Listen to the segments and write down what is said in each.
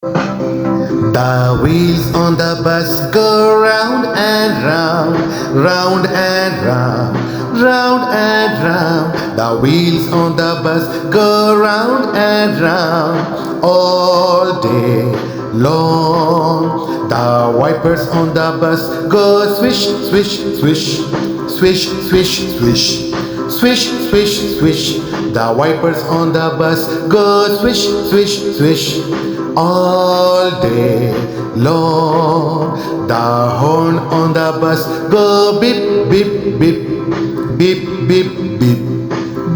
The wheels on the bus go round and round, round and round, round and round. The wheels on the bus go round and round all day long. The wipers on the bus go swish, swish, swish, swish, swish, swish, swish, swish, swish. The wipers on the bus go swish, swish, swish all day long. The horn on the bus go beep, beep, beep, beep, beep, beep,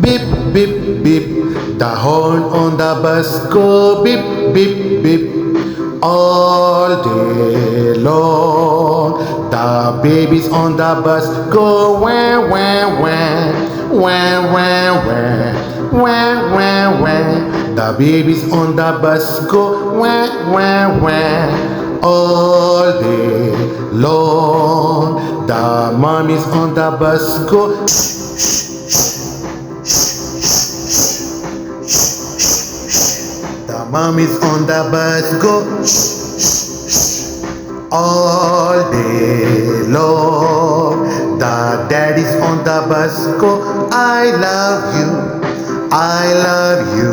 beep, beep, beep. The horn on the bus go beep, beep, beep all day long. The babies on the bus go wah, wah, wah, wah, wah, wah, wah, wah, wah. The babies on the bus go wah, wah, wah all day long. The mommies on the bus go the mommies on the bus go all day long. The daddies on the bus go, I love you, I love you,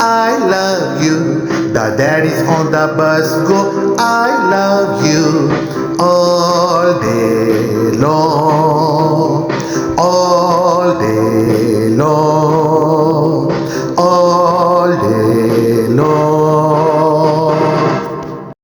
I love you. The daddies on the bus go, I love you all day long, all day long.